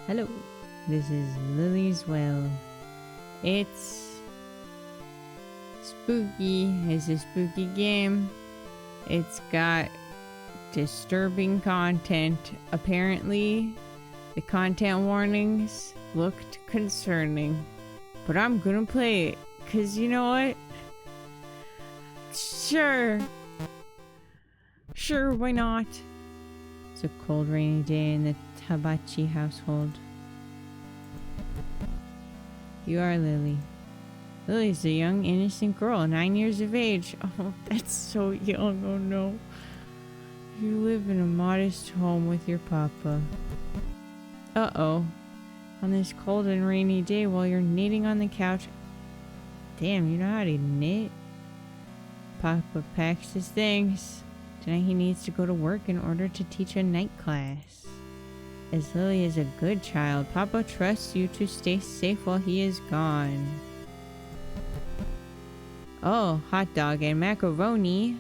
Hello, this is Lily's Well. It's spooky. It's a spooky game. It's got disturbing content. Apparently, the content warnings looked concerning. But I'm gonna play it, cause you know what? Sure, why not? It's a cold, rainy day in the Tabachi household. You are Lily. Lily's a young, innocent girl, 9 years of age. Oh, that's so young, oh no. You live in a modest home with your papa. Uh-oh. On this cold and rainy day while you're knitting on the couch. Damn, you know how to knit? Papa packs his things. Tonight he needs to go to work in order to teach a night class. As Lily is a good child, Papa trusts you to stay safe while he is gone. Oh, hot dog and macaroni.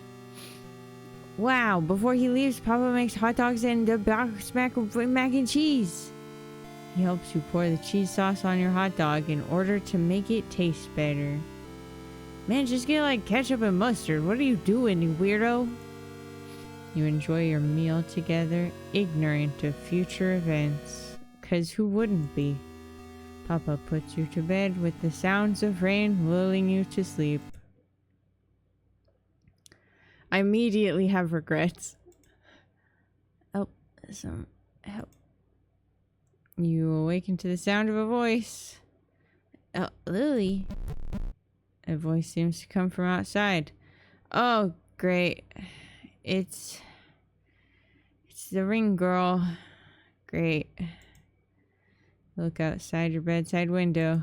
Wow, before he leaves, Papa makes hot dogs and the box mac and cheese. He helps you pour the cheese sauce on your hot dog in order to make it taste better. Man, just get like ketchup and mustard. What are you doing, you weirdo? You enjoy your meal together, ignorant of future events. 'Cause who wouldn't be? Papa puts you to bed with the sounds of rain lulling you to sleep. I immediately have regrets. Oh, some help. You awaken to the sound of a voice. Oh, Lily. A voice seems to come from outside. Oh, great. It's the ring girl. Great. Look outside your bedside window.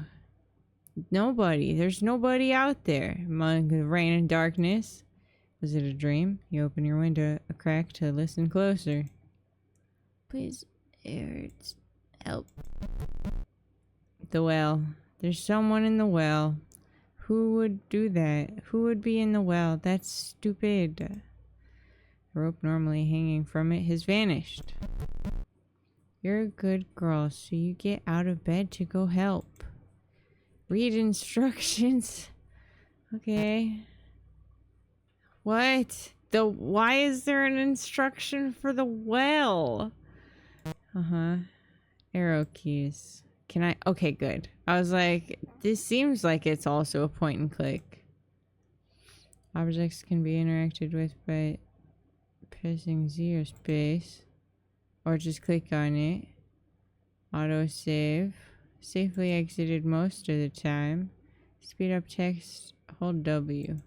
Nobody. There's nobody out there among the rain and darkness. Was it a dream? You open your window a crack to listen closer. Please, it's help. The well. There's someone in the well. Who would do that? Who would be in the well? That's stupid. The rope normally hanging from it has vanished. You're a good girl, so you get out of bed to go help. Read instructions. Okay. What? Why is there an instruction for the well? Arrow keys. Can I? Okay, good. I was like, this seems like it's also a point and click. Objects can be interacted with by pressing Z or space, or just click on it. Auto save. Safely exited most of the time. Speed up text, hold W.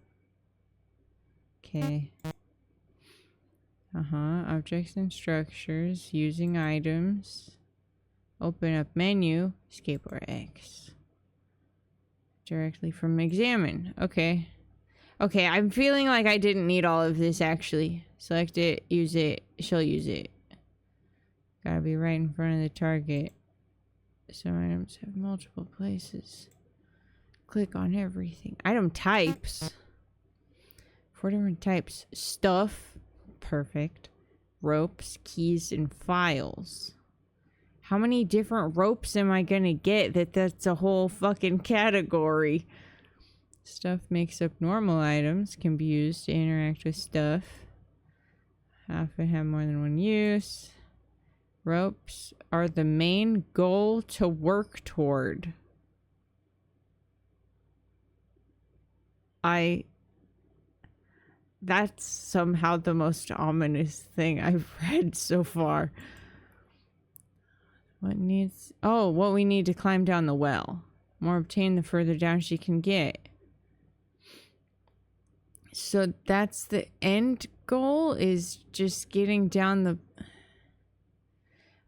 Okay. Objects and structures. Using items. Open up menu. Escape or X. Directly from examine. Okay. Okay, I'm feeling like I didn't need all of this actually. Select it, use it, she'll use it. Gotta be right in front of the target. Some items have multiple places. Click on everything. Item types. 4 different types. Stuff. Perfect. Ropes, keys, and files. How many different ropes am I gonna get that's a whole fucking category? Stuff makes up normal items. Can be used to interact with stuff. Often have more than one use. Ropes are the main goal to work toward. That's somehow the most ominous thing I've read so far. What we need to climb down the well. More obtained the further down she can get. So that's the end goal, is just getting down the...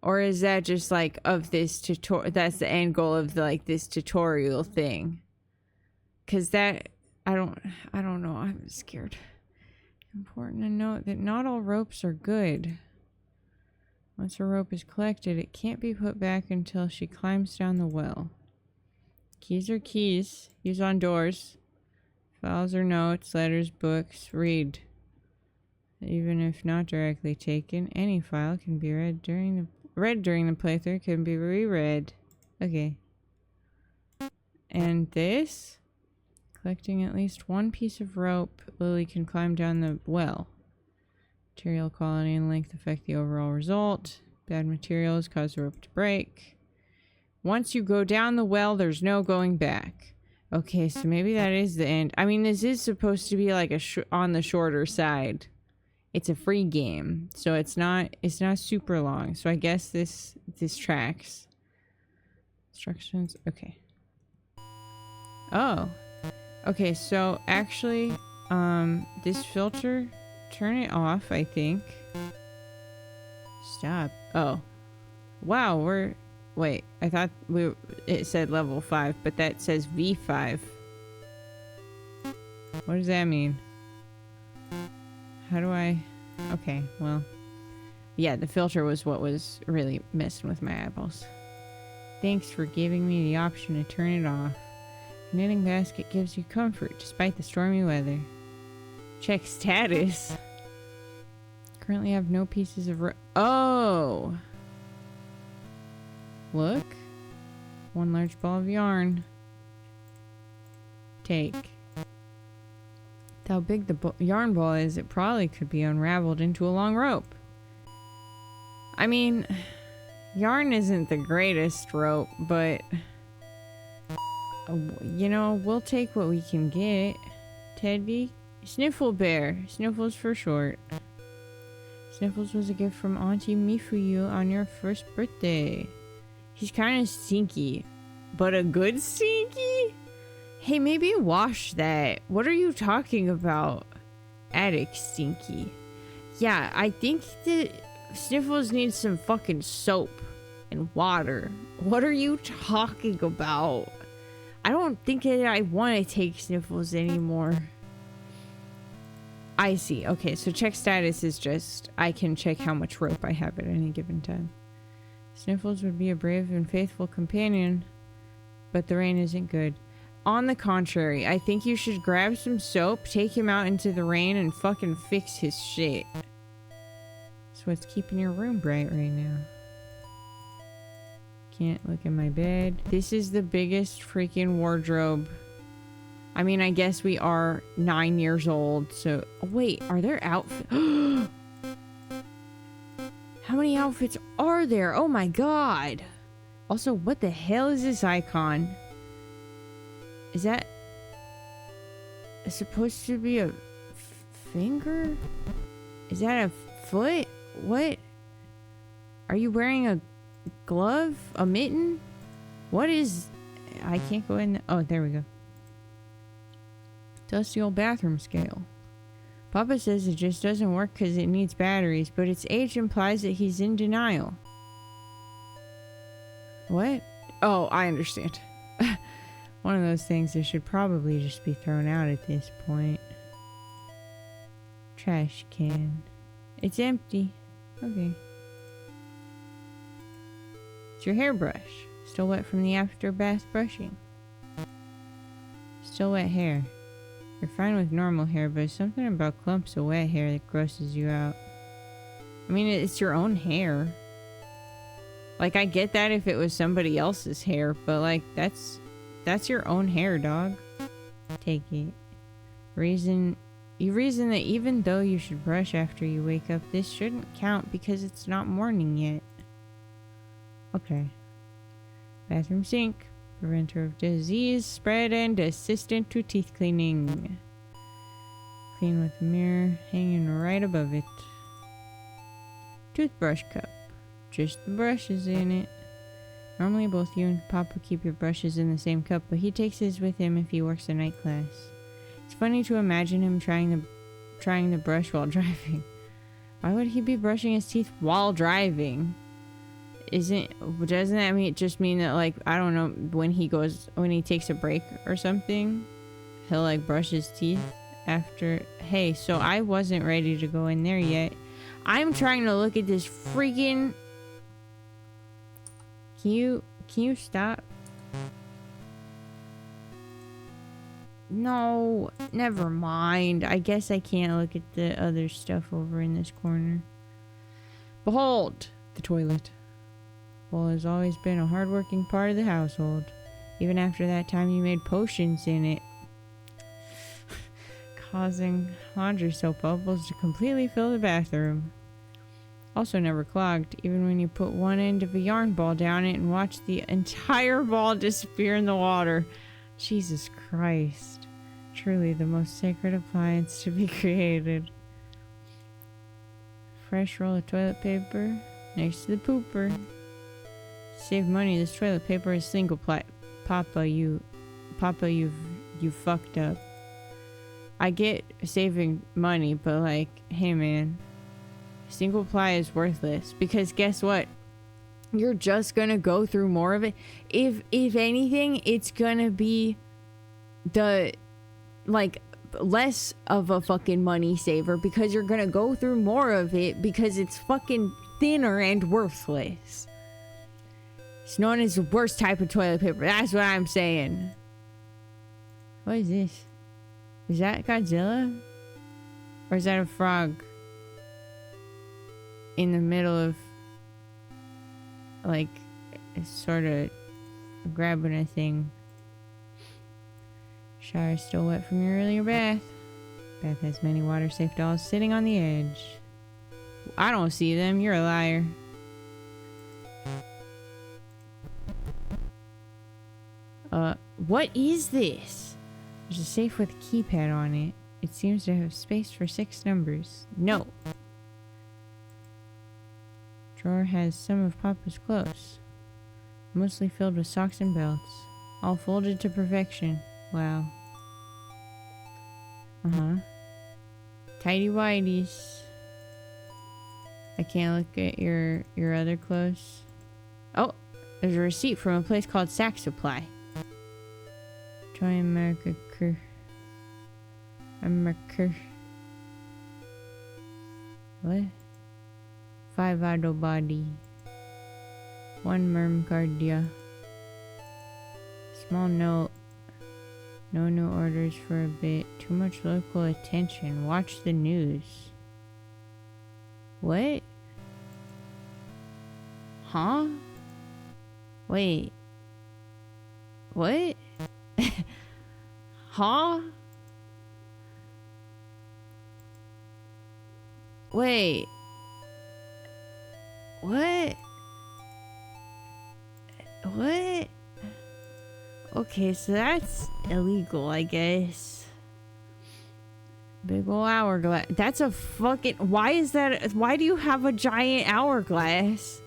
Or is that just like of this tutorial? That's the end goal of this tutorial thing. Cause that, I don't know. I'm scared. Important to note that not all ropes are good. Once a rope is collected, it can't be put back until she climbs down the well. Keys are keys. Use on doors. Files or notes, letters, books. Read. Even if not directly taken, any file can be read during the read during the playthrough can be reread. Okay. And this? Collecting at least one piece of rope, Lily can climb down the well. Material quality and length affect the overall result. Bad materials cause the rope to break. Once you go down the well, there's no going back. Okay, so maybe that is the end. I mean, this is supposed to be like on the shorter side. It's a free game, so it's not super long. So I guess this tracks. Instructions. Okay. Oh. Okay, so actually, this filter, turn it off, I think. Stop. Oh. Wow, wait, I thought it said level 5, but that says V5. What does that mean? How do I... Okay, well... Yeah, the filter was what was really messing with my eyeballs. Thanks for giving me the option to turn it off. The knitting basket gives you comfort despite the stormy weather. Check status. Currently have no pieces of Oh! Look. One large ball of yarn. Take. With how big the yarn ball is, it probably could be unraveled into a long rope. I mean, yarn isn't the greatest rope, but... you know, we'll take what we can get. Teddy? Sniffle Bear. Sniffles for short. Sniffles was a gift from Auntie Mifuyu on your first birthday. He's kind of stinky, but a good stinky? Hey, maybe wash that. What are you talking about? Attic stinky. Yeah, I think that Sniffles needs some fucking soap and water. What are you talking about? I don't think that I want to take Sniffles anymore. I see. Okay, so check status is just I can check how much rope I have at any given time. Sniffles would be a brave and faithful companion, but the rain isn't good. On the contrary, I think you should grab some soap, take him out into the rain, and fucking fix his shit. That's what's keeping your room bright right now. Can't look in my bed. This is the biggest freaking wardrobe. I mean, I guess we are 9 years old, so... Oh, wait, are there outfits? How many outfits are there? Oh my god! Also, what the hell is this icon? Is that... supposed to be a finger? Is that a foot? What? Are you wearing a glove? A mitten? What is... I can't go in... Oh, there we go. Dusty old bathroom scale. Papa says it just doesn't work because it needs batteries, but its age implies that he's in denial. What? Oh, I understand. One of those things that should probably just be thrown out at this point. Trash can. It's empty. Okay. It's your hairbrush. Still wet from the after bath brushing. Still wet hair. You're fine with normal hair, but it's something about clumps of wet hair that grosses you out. I mean, it's your own hair. Like, I get that if it was somebody else's hair, but like, that's your own hair, dog. Take it. You reason that even though you should brush after you wake up, this shouldn't count because it's not morning yet. Okay. Bathroom sink. Preventer of disease spread and assistant to teeth cleaning. Clean with a mirror hanging right above it. Toothbrush cup. Just the brushes in it. Normally both you and Papa keep your brushes in the same cup, but he takes his with him if he works a night class. It's funny to imagine him trying the brush while driving. Why would he be brushing his teeth while driving? Doesn't that mean that, like, I don't know, when he takes a break or something, he'll like brush his teeth after? Hey, so I wasn't ready to go in there yet. I'm trying to look at this freaking... Can you stop? No, never mind. I guess I can't look at the other stuff over in this corner. Behold, the toilet. Apple has always been a hardworking part of the household. Even after that time you made potions in it, causing laundry soap bubbles to completely fill the bathroom. Also never clogged, even when you put one end of a yarn ball down it and watch the entire ball disappear in the water. Jesus Christ. Truly the most sacred appliance to be created. Fresh roll of toilet paper next to the pooper. Save money, this toilet paper is single ply. Papa, you fucked up. I get saving money, but like, hey man, single ply is worthless because guess what? You're just gonna go through more of it. If anything, it's gonna be the like less of a fucking money saver because you're gonna go through more of it because it's fucking thinner and worthless. It's known as the worst type of toilet paper. That's what I'm saying. What is this? Is that Godzilla? Or is that a frog? In the middle of like sort of grabbing a thing. Shower still wet from your earlier bath. Bath has many water safe dolls sitting on the edge. I don't see them, you're a liar. What is this? There's a safe with a keypad on it. It seems to have space for 6 numbers. No. Drawer has some of Papa's clothes. Mostly filled with socks and belts. All folded to perfection. Wow. Uh-huh. Tidy whities. I can't look at your other clothes. Oh, there's a receipt from a place called Sack Supply. Toy America. What? 5 idle body. 1 mermcardia. Small note. No new orders for a bit. Too much local attention. Watch the news. What? Huh? Wait. What? Huh? Wait. What? What? Okay, so that's illegal, I guess. Big ol' hourglass. That's a fucking... Why is that... Why do you have a giant hourglass?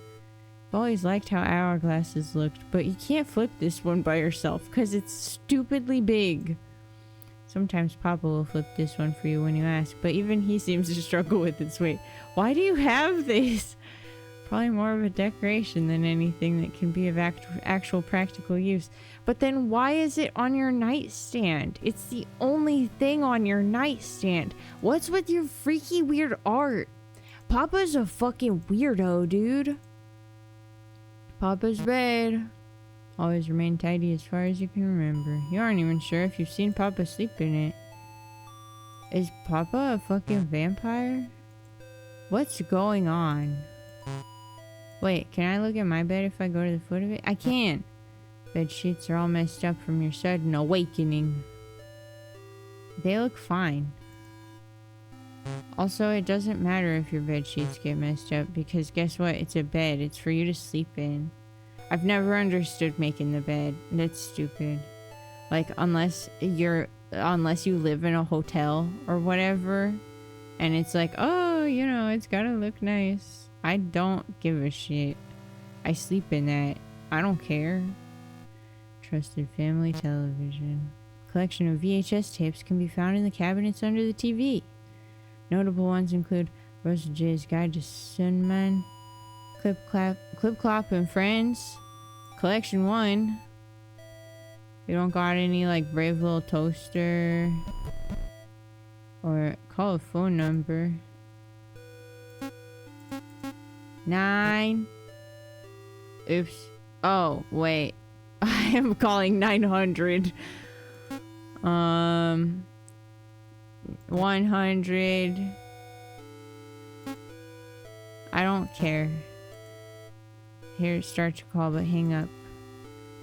I've always liked how hourglasses looked, but you can't flip this one by yourself because it's stupidly big. Sometimes Papa will flip this one for you when you ask, but even he seems to struggle with its weight. Why do you have this? Probably more of a decoration than anything that can be of actual practical use. But then why is it on your nightstand? It's the only thing on your nightstand. What's with your freaky weird art? Papa's a fucking weirdo, dude. Papa's bed. Always remain tidy as far as you can remember. You aren't even sure if you've seen Papa sleep in it. Is Papa a fucking vampire? What's going on? Wait, can I look at my bed if I go to the foot of it? I can! Bed sheets are all messed up from your sudden awakening. They look fine. Also, it doesn't matter if your bed sheets get messed up because guess what? It's a bed. It's for you to sleep in. I've never understood making the bed. That's stupid. Like, unless you live in a hotel or whatever, and it's like, oh, you know, it's gotta look nice. I don't give a shit. I sleep in that. I don't care. Trusted family television. Collection of VHS tapes can be found in the cabinets under the TV. Notable ones include Rosa J's Guide to Sunman, Clip Clop and Friends, Collection 1. You don't got any like Brave Little Toaster or call a phone number. 9. Oops. Oh, wait. I am calling 900. 100. I don't care. Here, start to call, but hang up.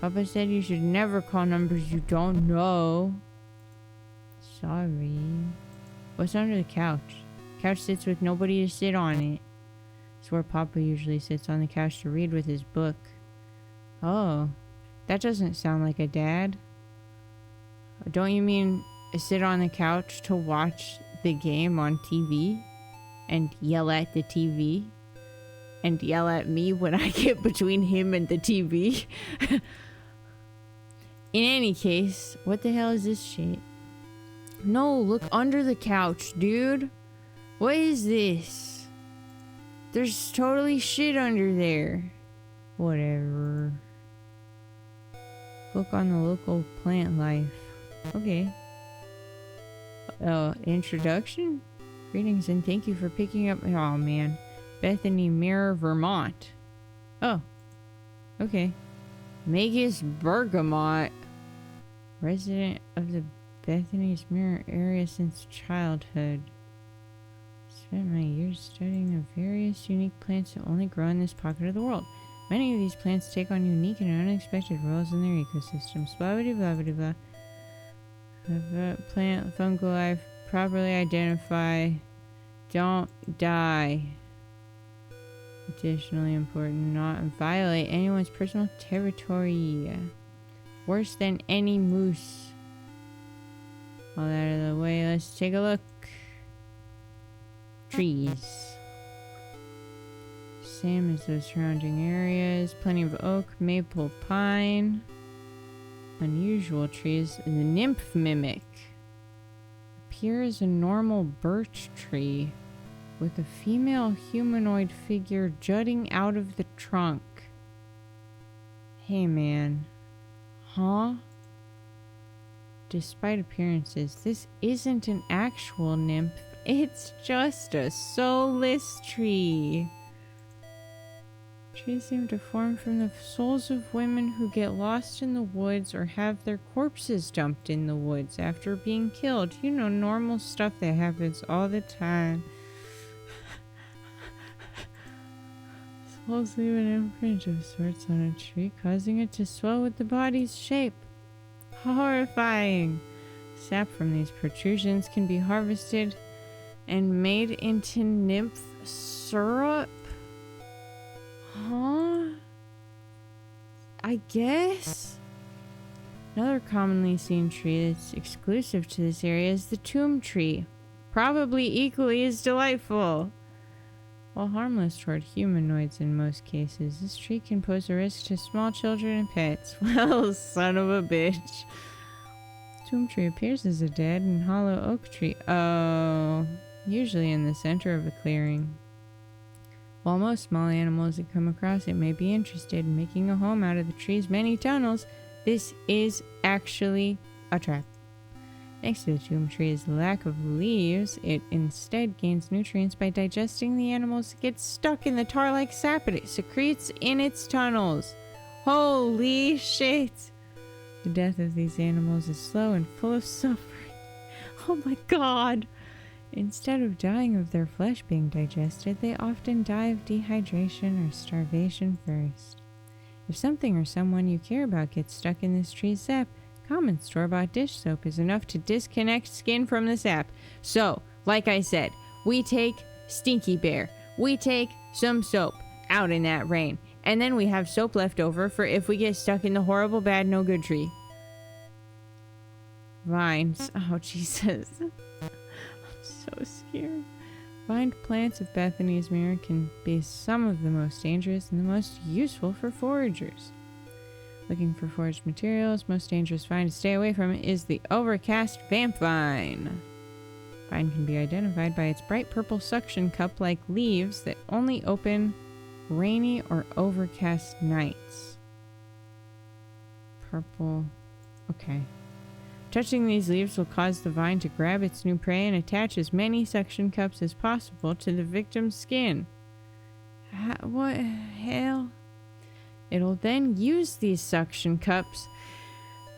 Papa said you should never call numbers you don't know. Sorry. What's under the couch? Couch sits with nobody to sit on it. It's where Papa usually sits on the couch to read with his book. Oh, that doesn't sound like a dad. Don't you mean sit on the couch to watch the game on TV and yell at the TV and yell at me when I get between him and the TV? In any case, what the hell is this shit? No, look under the couch, dude. What is this? There's totally shit under there. Whatever. Book on the local plant life. Okay. Introduction? Greetings and thank you for picking up... Oh, man. Bethany Mirror, Vermont. Oh. Okay. Magus Bergamot. Resident of the Bethany's Mirror area since childhood. Spent my years studying the various unique plants that only grow in this pocket of the world. Many of these plants take on unique and unexpected roles in their ecosystems. Blah blah blah blah blah. Plant fungal life. Properly identify. Don't die. Additionally important, not violate anyone's personal territory. Worse than any moose. All that out of the way, let's take a look. Trees. Same as those surrounding areas. Plenty of oak, maple, pine. Unusual trees. The nymph mimic. Appears a normal birch tree with a female humanoid figure jutting out of the trunk. Hey man. Huh? Despite appearances, this isn't an actual nymph. It's just a soulless tree. Trees seem to form from the souls of women who get lost in the woods or have their corpses dumped in the woods after being killed. You know, normal stuff that happens all the time. Souls leave an imprint of sorts on a tree, causing it to swell with the body's shape. Horrifying! Sap from these protrusions can be harvested and made into nymph syrup? Huh? I guess? Another commonly seen tree that's exclusive to this area is the tomb tree. Probably equally as delightful. While harmless toward humanoids in most cases, this tree can pose a risk to small children and pets. Well, son of a bitch. Tomb tree appears as a dead and hollow oak tree. Oh, usually in the center of a clearing. While most small animals that come across it may be interested in making a home out of the tree's many tunnels, this is actually a trap. Thanks to the tomb tree's lack of leaves, it instead gains nutrients by digesting the animals that get stuck in the tar-like sap it secretes in its tunnels. Holy shit! The death of these animals is slow and full of suffering. Oh my god! Instead of dying of their flesh being digested, they often die of dehydration or starvation first. If something or someone you care about gets stuck in this tree's sap, common store-bought dish soap is enough to disconnect skin from the sap. So, like I said, we take Stinky Bear. We take some soap out in that rain. And then we have soap left over for if we get stuck in the horrible, bad, no good tree. Vines. Oh, Jesus. I'm so scared. Vined plants of Bethany's Mirror can be some of the most dangerous and the most useful for foragers. Looking for foraged materials, most dangerous vine to stay away from is the overcast vamp vine. Vine can be identified by its bright purple suction cup-like leaves that only open rainy or overcast nights. Purple. Okay. Touching these leaves will cause the vine to grab its new prey and attach as many suction cups as possible to the victim's skin. What the hell? It'll then use these suction cups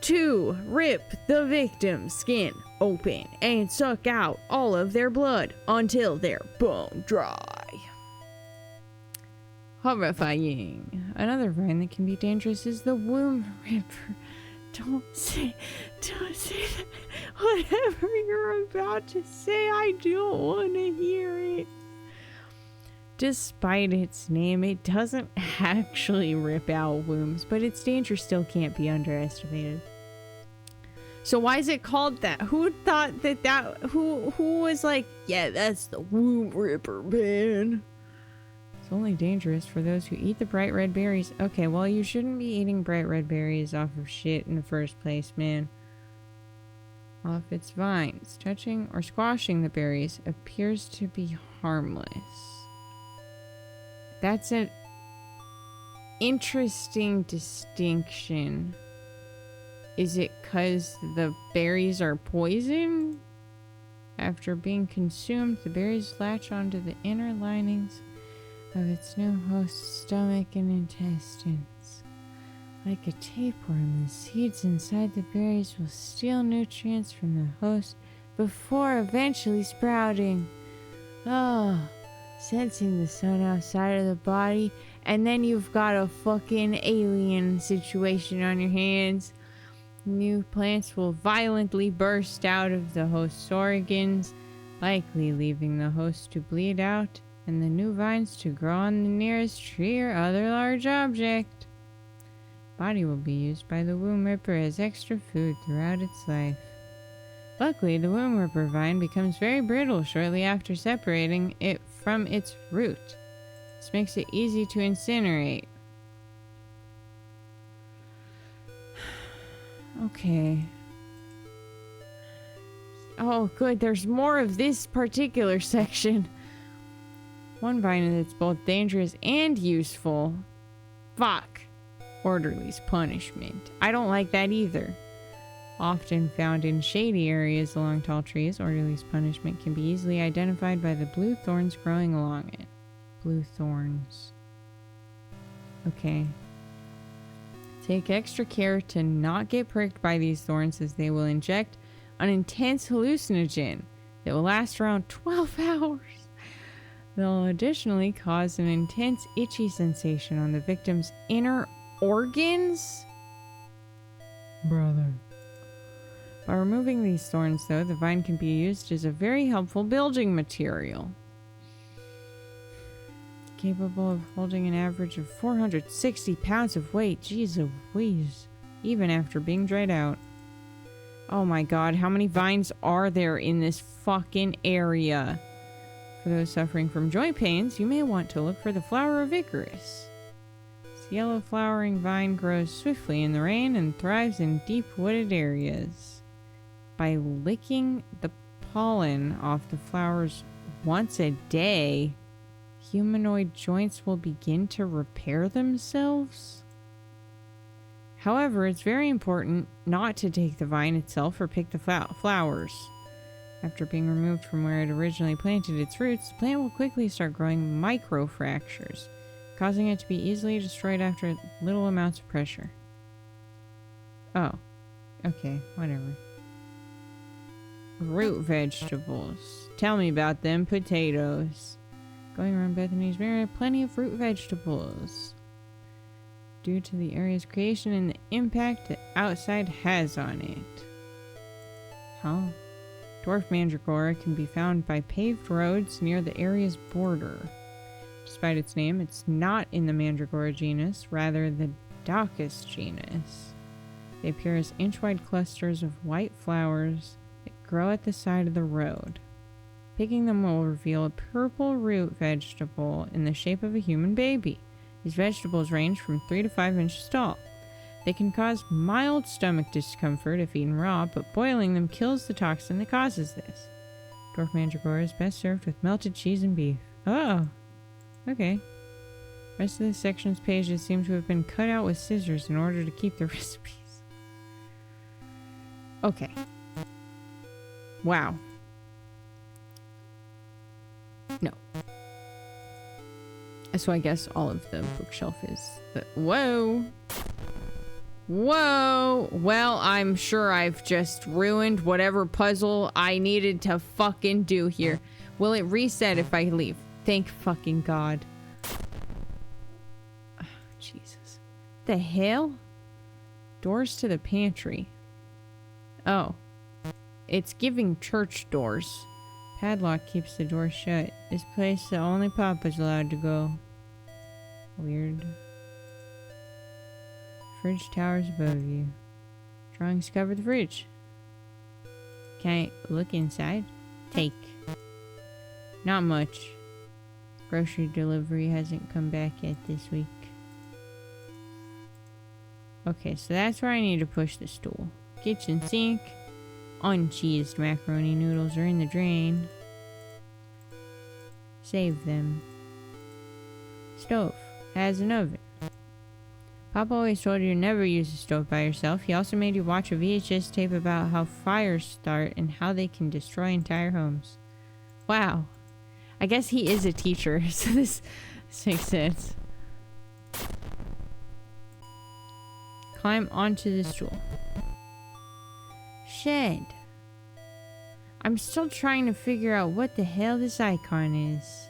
to rip the victim's skin open and suck out all of their blood until they're bone dry. Horrifying. Another vine that can be dangerous is the womb ripper. Don't say that. Whatever you're about to say, I don't want to hear it. Despite its name, it doesn't actually rip out wombs, but its danger still can't be underestimated. So why is it called that? Who thought who was like, yeah, that's the womb ripper, man? It's only dangerous for those who eat the bright red berries. Okay, well, you shouldn't be eating bright red berries off of shit in the first place, man. Off its vines. Touching or squashing the berries appears to be harmless. That's an interesting distinction. Is it 'cause the berries are poison? After being consumed, the berries latch onto the inner linings of its new host's stomach and intestines. Like a tapeworm, the seeds inside the berries will steal nutrients from the host before eventually sprouting. Oh, sensing the sun outside of the body, and then you've got a fucking alien situation on your hands. New plants will violently burst out of the host's organs, likely leaving the host to bleed out and the new vines to grow on the nearest tree or other large object. Body will be used by the womb ripper as extra food throughout its life. Luckily, the womb ripper vine becomes very brittle shortly after separating it from its root. This makes it easy to incinerate. Okay. Oh, good. There's more of this particular section. One vine that's both dangerous and useful. Fuck. Orderly's punishment. I don't like that either. Often found in shady areas along tall trees, Orderly's punishment can be easily identified by the blue thorns growing along it. Blue thorns. Okay. Take extra care to not get pricked by these thorns, as they will inject an intense hallucinogen that will last around 12 hours. They'll additionally cause an intense itchy sensation on the victim's inner organs? Brother. By removing these thorns, though, the vine can be used as a very helpful building material. Capable of holding an average of 460 pounds of weight. Jeez Louise. Even after being dried out. Oh my god, how many vines are there in this fucking area? For those suffering from joint pains, you may want to look for the flower of Icarus. This yellow flowering vine grows swiftly in the rain and thrives in deep wooded areas. By licking the pollen off the flowers once a day, humanoid joints will begin to repair themselves. However, it's very important not to take the vine itself or pick the flowers. After being removed from where it originally planted its roots, the plant will quickly start growing microfractures, causing it to be easily destroyed after little amounts of pressure. Oh. Okay, whatever. Root vegetables. Tell me about them. Potatoes. Going around Bethany's Mirror, plenty of root vegetables. Due to the area's creation and the impact the outside has on it. Huh? Dwarf mandragora can be found by paved roads near the area's border. Despite its name, it's not in the mandragora genus, rather the Daucus genus. They appear as inch-wide clusters of white flowers that grow at the side of the road. Picking them will reveal a purple root vegetable in the shape of a human baby. These vegetables range from 3 to 5 inches tall. They can cause mild stomach discomfort if eaten raw, but boiling them kills the toxin that causes this. Dwarf mandragora is best served with melted cheese and beef. Oh, okay. Rest of this section's pages seem to have been cut out with scissors in order to keep the recipes. Okay. Wow. No. So I guess all of the bookshelf is the... Whoa! Whoa! Well, I'm sure I've just ruined whatever puzzle I needed to fucking do here. Will it reset if I leave? Thank fucking God. the hell? Doors to the pantry. Oh. It's giving church doors. Padlock keeps the door shut. This place that only Papa's allowed to go. Weird. Fridge towers above you. Drawings cover the fridge. Can I look inside? Take. Not much. Grocery delivery hasn't come back yet this week. Okay, so that's where I need to push the stool. Kitchen sink. Uncheesed macaroni noodles are in the drain. Save them. Stove. Has an oven. Papa always told you to never use a stove by yourself. He also made you watch a VHS tape about how fires start and how they can destroy entire homes. Wow. I guess he is a teacher, so this makes sense. Climb onto the stool. Shed. I'm still trying to figure out what the hell this icon is.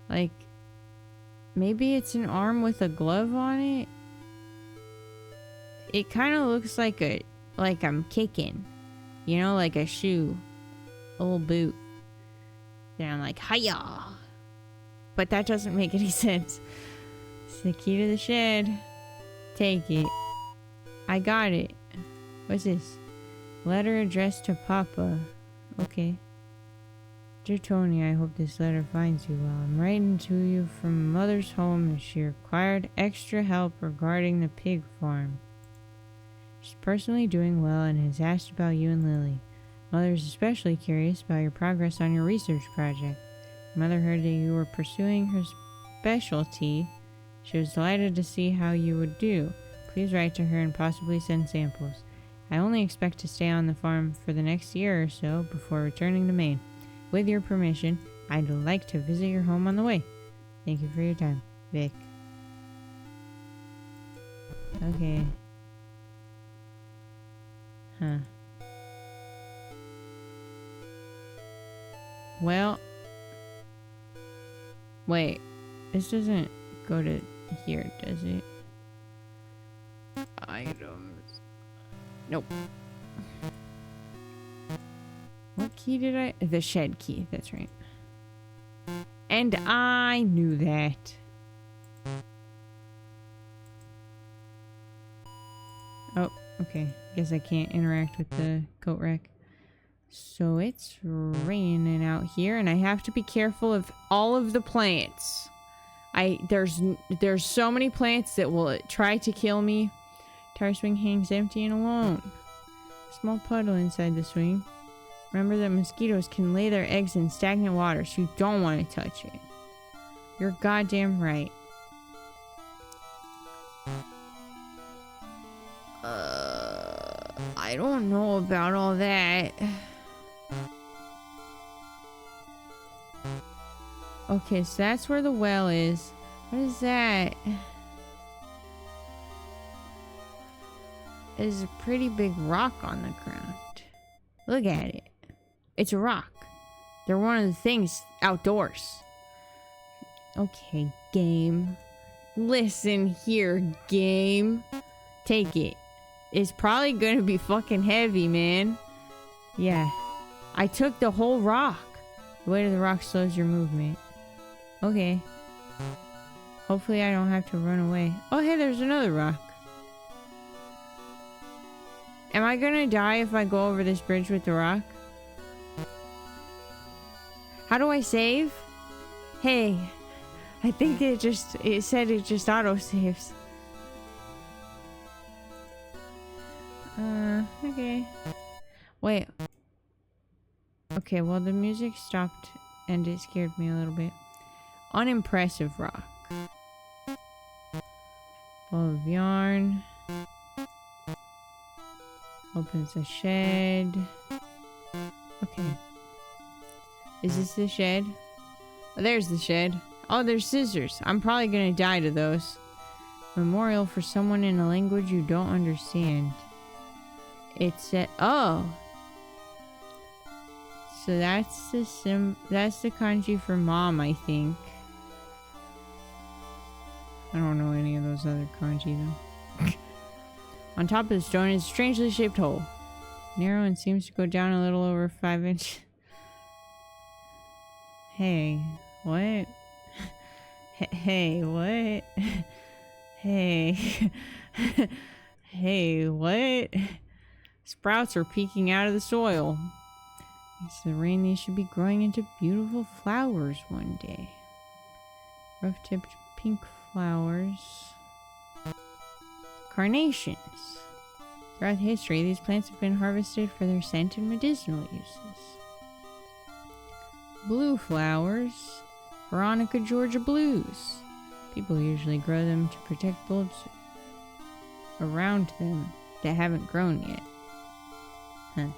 Like, maybe it's an arm with a glove on it? It kind of looks like I'm kicking. You know, like a shoe. A little boot. Then I'm like, hiya! But that doesn't make any sense. It's the key to the shed. Take it. I got it. What's this? Letter addressed to Papa. Okay. Dear Tony, I hope this letter finds you well. I'm writing to you from Mother's home as she required extra help regarding the pig farm. She's personally doing well and has asked about you and Lily. Mother is especially curious about your progress on your research project. Mother heard that you were pursuing her specialty. She was delighted to see how you would do. Please write to her and possibly send samples. I only expect to stay on the farm for the next year or so before returning to Maine. With your permission, I'd like to visit your home on the way. Thank you for your time, Vic. Okay. Huh. Well. Wait. This doesn't go to here, does it? Items. Nope. What key did I... The shed key, that's right. And I knew that. Oh, okay. Guess I can't interact with the coat rack. So it's raining out here, and I have to be careful of all of the plants. There's so many plants that will try to kill me. Tire swing hangs empty and alone. Small puddle inside the swing. Remember that mosquitoes can lay their eggs in stagnant water, so you don't want to touch it. You're goddamn right. I don't know about all that. Okay, so that's where the well is. What is that? There's a pretty big rock on the ground. Look at it. It's a rock. They're one of the things outdoors. Okay, game. Listen here, game. Take it. It's probably gonna be fucking heavy, man. Yeah. I took the whole rock. The weight of the rock slows your movement. Okay. Hopefully I don't have to run away. Oh, hey, there's another rock. Am I gonna die if I go over this bridge with the rock? How do I save? Hey, I think it said it just auto saves. Okay. Wait. Okay, well the music stopped and it scared me a little bit. Unimpressive rock. Ball of yarn. Opens a shed. Okay. Is this the shed? Oh, there's the shed. Oh, there's scissors. I'm probably gonna die to those. Memorial for someone in a language you don't understand. It said, oh. So that's the kanji for mom, I think. I don't know any of those other kanji though. On top of the stone is a strangely shaped hole. Narrow and seems to go down a little over 5 inches. Hey, what? Hey, what? Hey. Hey, what? Sprouts are peeking out of the soil. Thanks to the rain, these should be growing into beautiful flowers one day. Rough-tipped pink flowers. Carnations. Throughout history, these plants have been harvested for their scent and medicinal uses. Blue flowers. Veronica Georgia blues. People usually grow them to protect bulbs around them that haven't grown yet. Huh.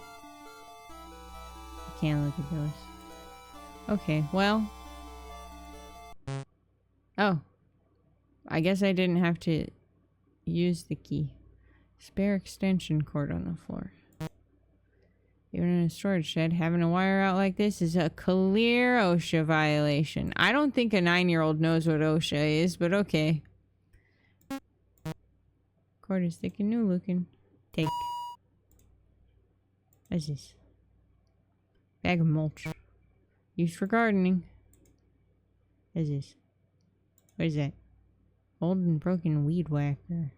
I can't look at those. Okay, well. Oh. I guess I didn't have to use the key. Spare extension cord on the floor. Even in a storage shed, having a wire out like this is a clear OSHA violation. I don't think a 9-year-old knows what OSHA is, but okay. Cord is thick and new looking. Take. What's this? Bag of mulch. Used for gardening. What is this? What is that? Old and broken weed whacker.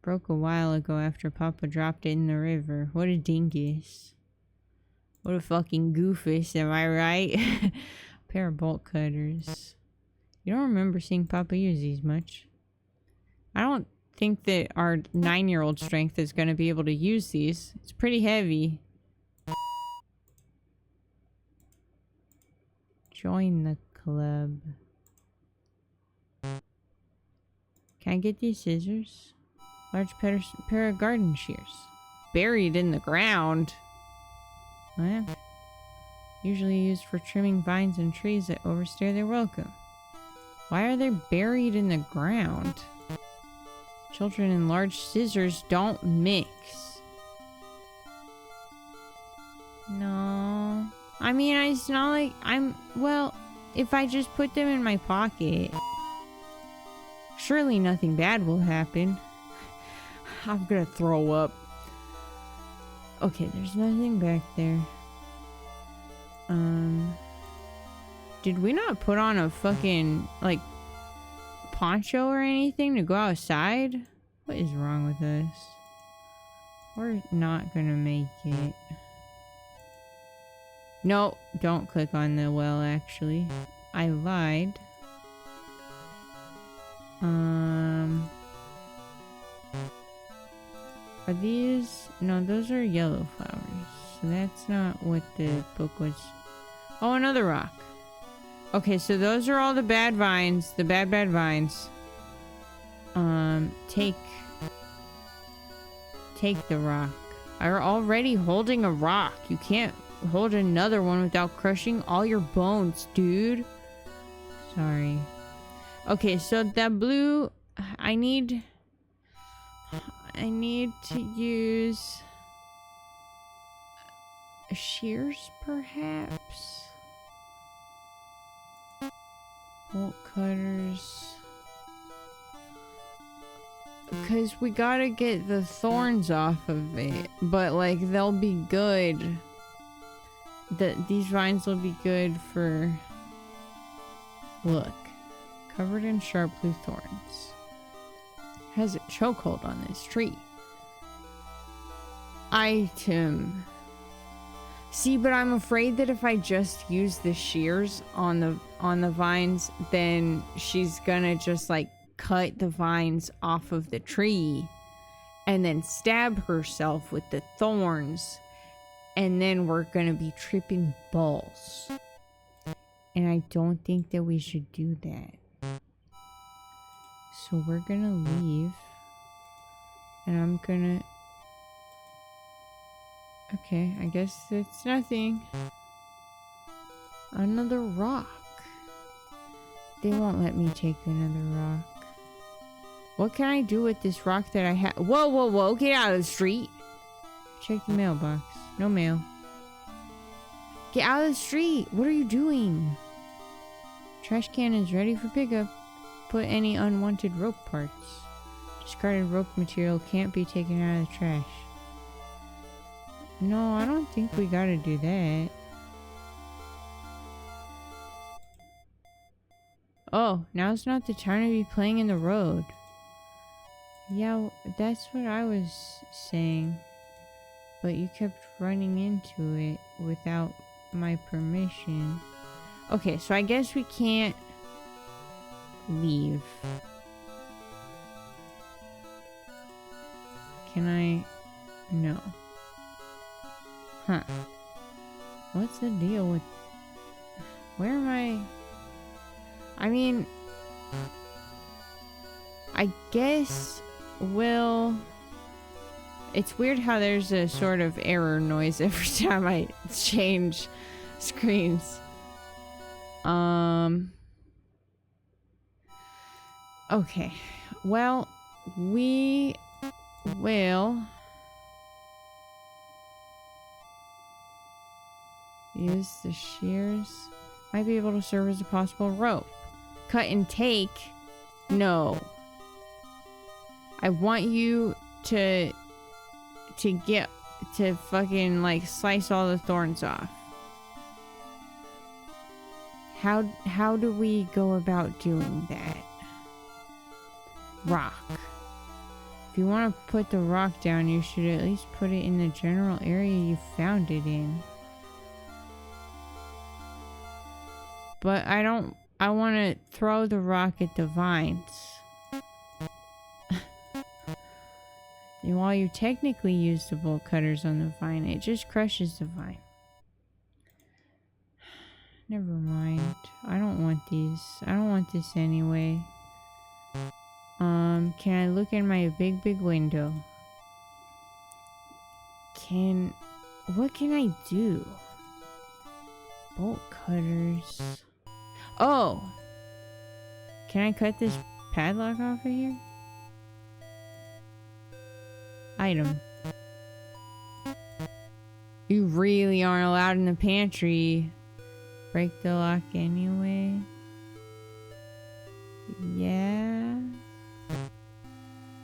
Broke a while ago after Papa dropped it in the river. What a dingus. What a fucking goofus, am I right? Pair of bolt cutters. You don't remember seeing Papa use these much. I don't think that our 9-year-old strength is going to be able to use these. It's pretty heavy. Join the club. Can I get these scissors? Large pair of garden shears. Buried in the ground. Well, usually used for trimming vines and trees that overstay their welcome. Why are they buried in the ground? Children and large scissors don't mix. No. I mean, it's not like well, if I just put them in my pocket, surely nothing bad will happen. I'm gonna throw up. Okay, there's nothing back there. Did we not put on a fucking, like, poncho or anything to go outside? What is wrong with us? We're not gonna make it. No, don't click on the well, actually. I lied. Are these? No, those are yellow flowers. So that's not what the book was. Oh, another rock. Okay, so those are all the bad vines. The bad vines. Take the rock. I'm already holding a rock. You can't hold another one without crushing all your bones, dude. Sorry. Okay, so that blue, I need to use shears, perhaps. Bolt cutters. Because we gotta get the thorns off of it. But, like, they'll be good. These vines will be good for... Look. Covered in sharp blue thorns. Has a chokehold on this tree. Item. See, but I'm afraid that if I just use the shears on the vines, then she's gonna just, like, cut the vines off of the tree and then stab herself with the thorns, and then we're gonna be tripping balls. And I don't think that we should do that. So we're gonna leave, and I'm gonna... Okay, I guess it's nothing. Another rock. They won't let me take another rock. What can I do with this rock that I have? Whoa, whoa, whoa, get out of the street. Check the mailbox. No mail. Get out of the street. What are you doing? Trash can is ready for pickup. put any unwanted rope parts. Discarded rope material can't be taken out of the trash. No, I don't think we gotta do that. Oh, now's not the time to be playing in the road. Yeah, that's what I was saying. But you kept running into it without my permission. Okay, so I guess we can't leave. Can I? No. Huh. What's the deal with... Where am I? I mean... I guess we'll... It's weird how there's a sort of error noise every time I change screens. Okay. Well, we will use the shears. Might be able to serve as a possible rope. Cut and take? No. I want you to get to fucking like slice all the thorns off. How do we go about doing that? Rock. If you want to put the rock down, you should at least put it in the general area you found it in. But I want to throw the rock at the vines. And while you technically use the bolt cutters on the vine, it just crushes the vine. Never mind. I don't want these. I don't want this anyway. Can I look in my big window? What can I do? Bolt cutters. Oh! Can I cut this padlock off of here? Item. You really aren't allowed in the pantry. Break the lock anyway. Yeah.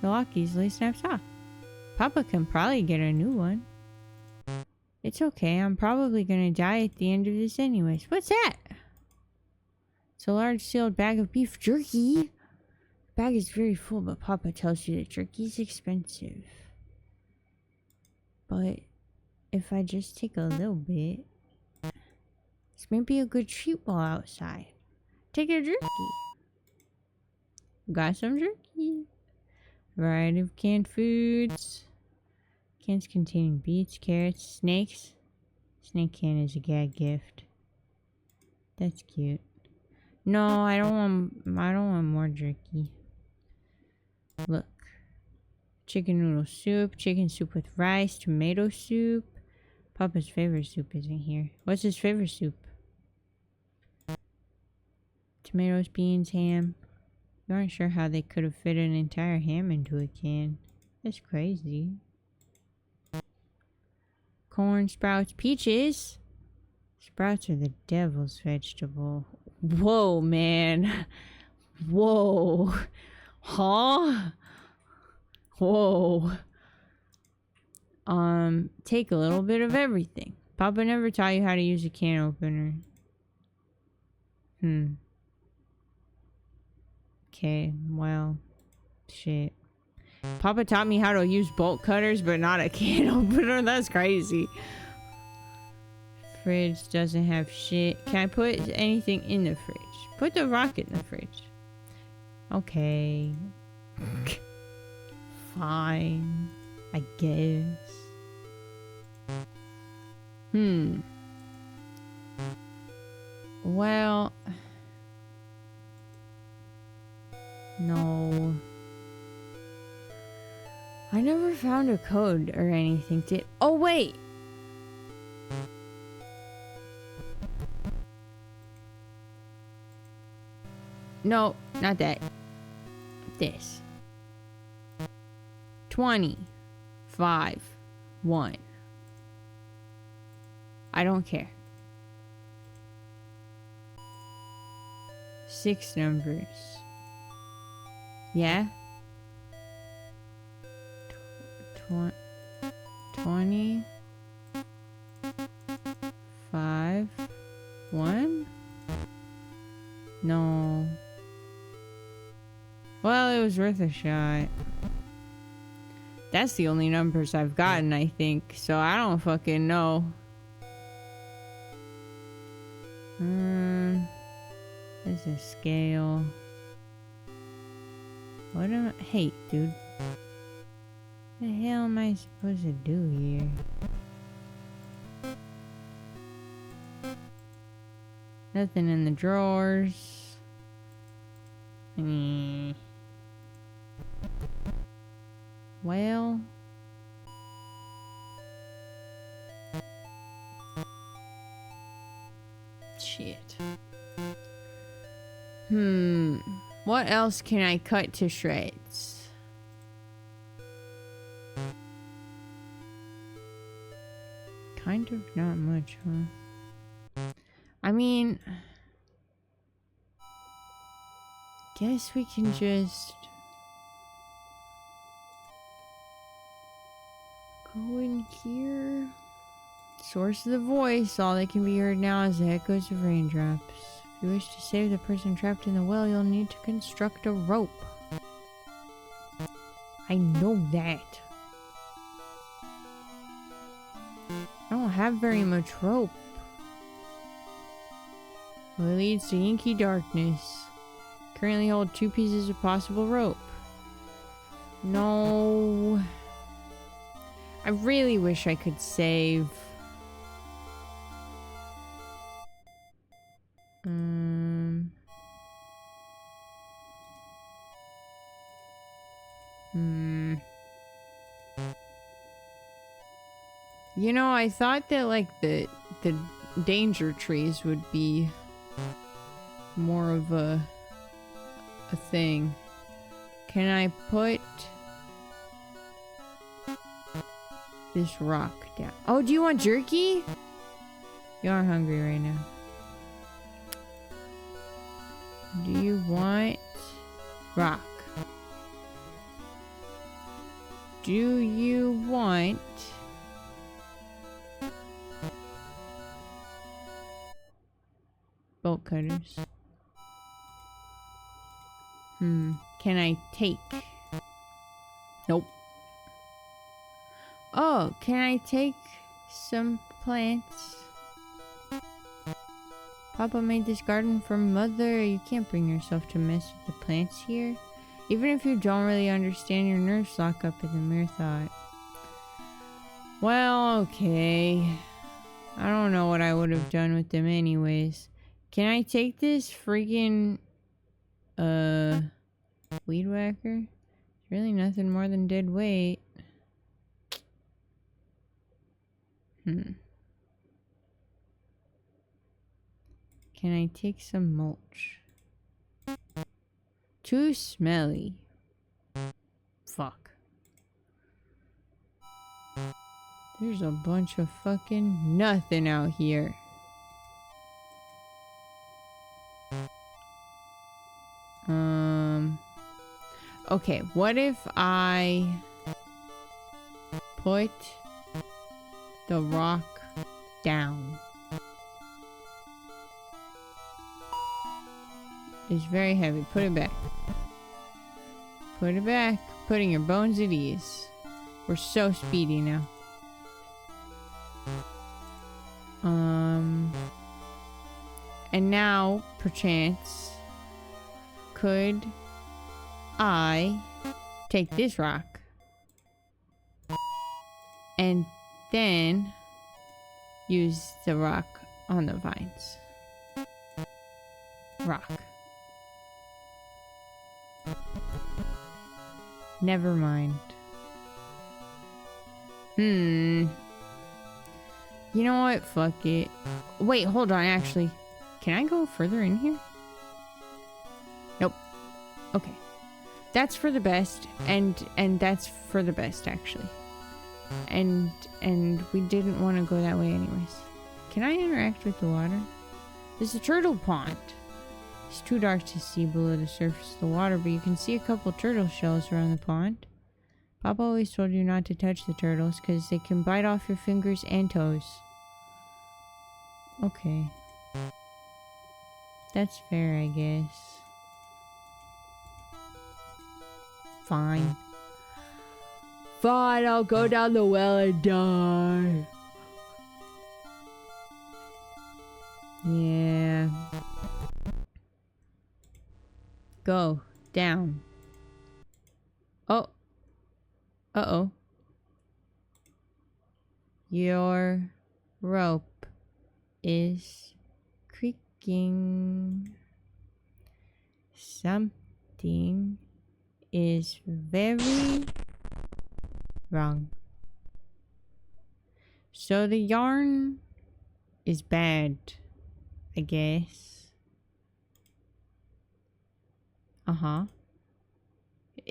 The lock easily snaps off. Papa can probably get a new one. It's okay, I'm probably gonna die at the end of this anyways. What's that? It's a large sealed bag of beef jerky. The bag is very full, but Papa tells you that jerky's expensive. But if I just take a little bit, this may be a good treat while outside. Take a jerky. Got some jerky. Variety of canned foods. Cans containing beets, carrots, snakes. Snake can is a gag gift. That's cute. No, I don't want more jerky. Look. Chicken noodle soup, chicken soup with rice, tomato soup. Papa's favorite soup isn't here. What's his favorite soup? Tomatoes, beans, ham. You aren't sure how they could have fit an entire ham into a can. That's crazy. Corn, sprouts, peaches. Sprouts are the devil's vegetable. Whoa, man. Whoa. Huh? Whoa. Take a little bit of everything. Papa never taught you how to use a can opener. Okay, well, shit. Papa taught me how to use bolt cutters, but not a can opener. That's crazy. Fridge doesn't have shit. Can I put anything in the fridge? Put the rock in the fridge. Okay. Fine. I guess. Well... No. I never found a code or anything to... Oh, wait! No, not that. This. 20. 5. 1. I don't care. 6 numbers. Yeah? 20 5 1. No. Well, it was worth a shot. That's the only numbers I've gotten, I think. So I don't fucking know. There's a scale. What am I? Hey, dude. What the hell am I supposed to do here? Nothing in the drawers. Well. Shit. What else can I cut to shreds? Kind of not much, huh? I mean, guess we can just go in here. Source of the voice. All that can be heard now is the echoes of raindrops. If you wish to save the person trapped in the well, you'll need to construct a rope. I know that. I don't have very much rope. Well, it leads to inky darkness. Currently hold 2 pieces of possible rope. No. I really wish I could save. You know, I thought that like the danger trees would be more of a thing. Can I put this rock down? Oh, do you want jerky? You are hungry right now. Do you want rock? Do you want bolt cutters? Can I take? Nope. Oh, can I take some plants? Papa made this garden for Mother. You can't bring yourself to mess with the plants here. Even if you don't really understand, your nerves lock up at the mere thought. Well, okay. I don't know what I would have done with them anyways. Can I take this freaking weed whacker? It's really nothing more than dead weight. Can I take some mulch? Too smelly. Fuck. There's a bunch of fucking nothing out here. Okay, what if I put the rock down? It's very heavy. Put it back. Put it back. Putting your bones at ease. We're so speedy now. And now, perchance, could I take this rock and then use the rock on the vines? Rock. Never mind. You know what? Fuck it. Wait, hold on, actually. Can I go further in here? Nope. Okay. That's for the best, and that's for the best, actually. And we didn't want to go that way anyways. Can I interact with the water? There's a turtle pond. It's too dark to see below the surface of the water, but you can see a couple turtle shells around the pond. Papa always told you not to touch the turtles because they can bite off your fingers and toes. Okay. That's fair, I guess. Fine. Fine, I'll go down the well and die. Yeah. Go. Down. Oh. Uh-oh. Your rope is creaking. Something is very wrong. So the yarn is bad, I guess. Uh-huh.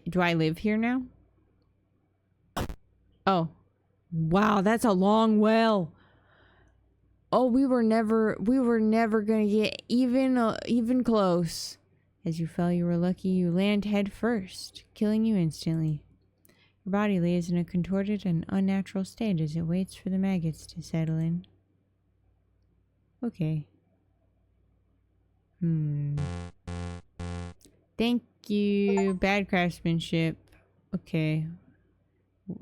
Do I live here now? Oh. Wow, that's a long well. Oh, we were never gonna get even close. As you fell, you were lucky you land head first, killing you instantly. Your body lays in a contorted and unnatural state as it waits for the maggots to settle in. Okay. Thank you. Bad craftsmanship. Okay.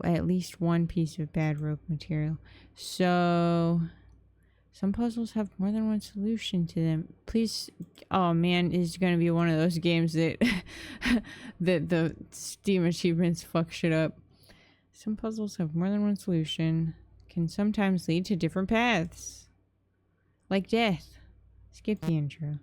At least one piece of bad rope material. So, some puzzles have more than one solution to them. Please, oh man, it's gonna be one of those games that that the Steam achievements fuck shit up. Some puzzles have more than one solution. Can sometimes lead to different paths. Like death. Skip the intro.